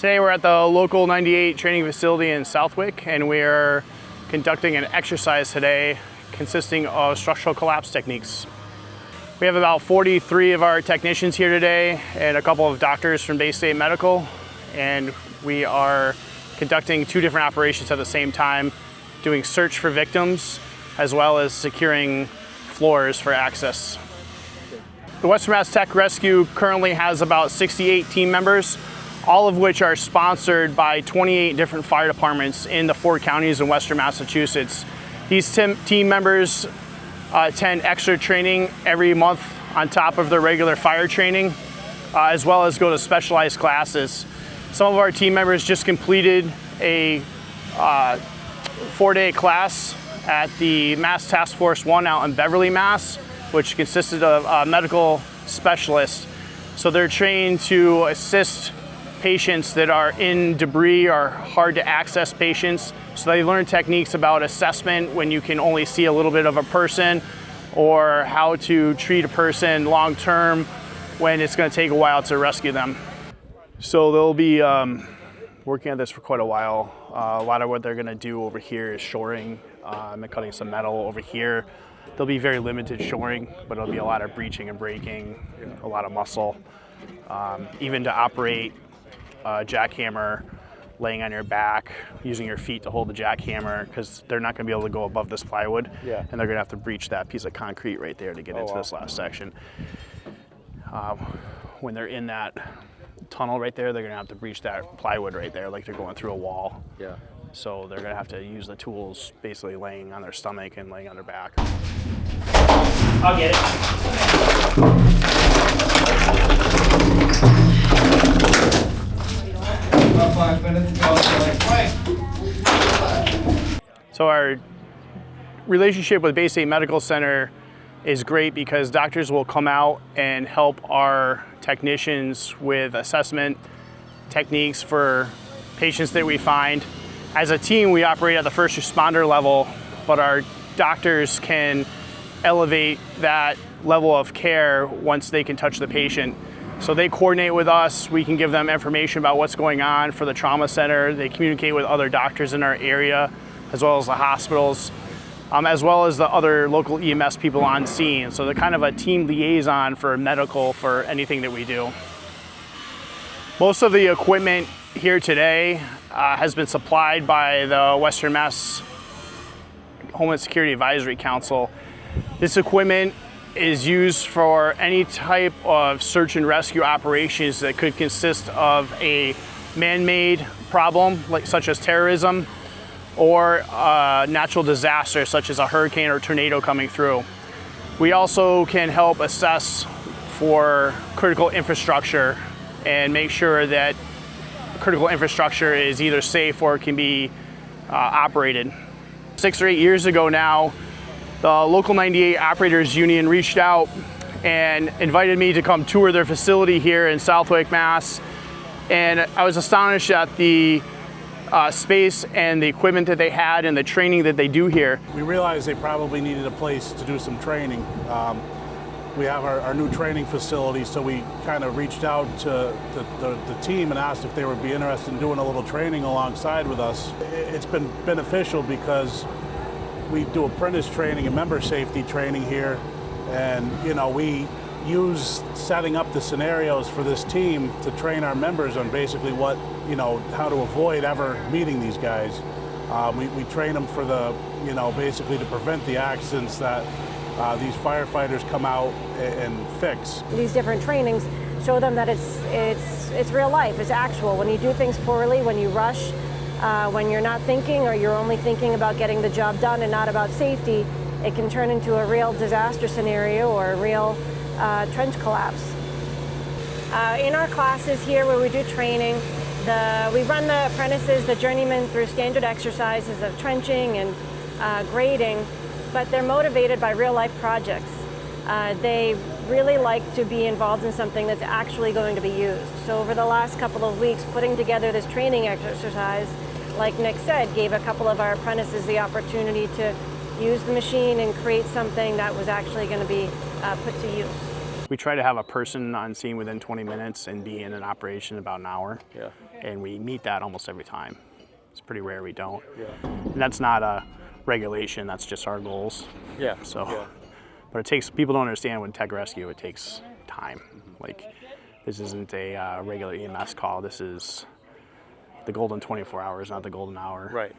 Today we're at the local 98 training facility in Southwick, and we're conducting an exercise today consisting of structural collapse techniques. We have about 43 of our technicians here today and a couple of doctors from Bay State Medical, and we are conducting two different operations at the same time, doing search for victims as well as securing floors for access. The Western Mass Tech Rescue currently has about 68 team members, all of which are sponsored by 28 different fire departments in the 4 counties in Western Massachusetts. These team members attend extra training every month on top of their regular fire training, as well as go to specialized classes. Some of our team members just completed a 4-day class at the Mass Task Force 1 out in Beverly, Mass, which consisted of medical specialists. So they're trained to assist patients that are in debris or hard to access patients. So they learn techniques about assessment when you can only see a little bit of a person, or how to treat a person long term when it's going to take a while to rescue them. So they'll be working on this for quite a while. A lot of what they're going to do over here is shoring. I'm cutting some metal over here. There'll be very limited shoring, but it'll be a lot of breaching and breaking, a lot of muscle. Even to operate a jackhammer, laying on your back, using your feet to hold the jackhammer, because they're not going to be able to go above this plywood, and they're going to have to breach that piece of concrete right there to get into this last section. When they're in that tunnel right there, they're going to have to breach that plywood right there like they're going through a wall. So they're going to have to use the tools basically laying on their stomach and laying on their back. I'll get it. About 5 minutes ago, So our relationship with Bay State Medical Center is great because doctors will come out and help our technicians with assessment techniques for patients that we find. As a team, we operate at the first responder level, but our doctors can elevate that level of care once they can touch the patient. So they coordinate with us. We can give them information about what's going on for the trauma center. They communicate with other doctors in our area, as well as the hospitals, as well as the other local EMS people on scene. So they're kind of a team liaison for medical for anything that we do. Most of the equipment here today has been supplied by the Western Mass Homeland Security Advisory Council. This equipment is used for any type of search and rescue operations that could consist of a man-made problem, such as terrorism, or a natural disaster, such as a hurricane or tornado coming through. We also can help assess for critical infrastructure and make sure that critical infrastructure is either safe or can be operated. 6 or 8 years ago now, the local 98 Operators Union reached out and invited me to come tour their facility here in Southwick, Mass. And I was astonished at the space and the equipment that they had and the training that they do here. We realized they probably needed a place to do some training. We have our new training facility, so we kind of reached out to the team and asked if they would be interested in doing a little training alongside with us. It's been beneficial because we do apprentice training and member safety training here, and we use setting up the scenarios for this team to train our members on basically what, how to avoid ever meeting these guys. We train them for the, basically to prevent the accidents that these firefighters come out and fix. These different trainings show them that it's real life, it's actual. When you do things poorly, when you rush, when you're not thinking, or you're only thinking about getting the job done and not about safety, it can turn into a real disaster scenario or a real trench collapse. In our classes here where we do training, we run the apprentices, the journeymen, through standard exercises of trenching and grading, but they're motivated by real life projects. They really like to be involved in something that's actually going to be used. So over the last couple of weeks, putting together this training exercise, like Nick said, gave a couple of our apprentices the opportunity to use the machine and create something that was actually going to be put to use. We try to have a person on scene within 20 minutes and be in an operation about an hour. Yeah. And we meet that almost every time. It's pretty rare we don't. Yeah. And that's not a regulation, that's just our goals. Yeah. So, Yeah. but it takes, people don't understand with tech rescue, it takes time. Like, this isn't a regular EMS call. This is the golden 24 hours, not the golden hour. Right.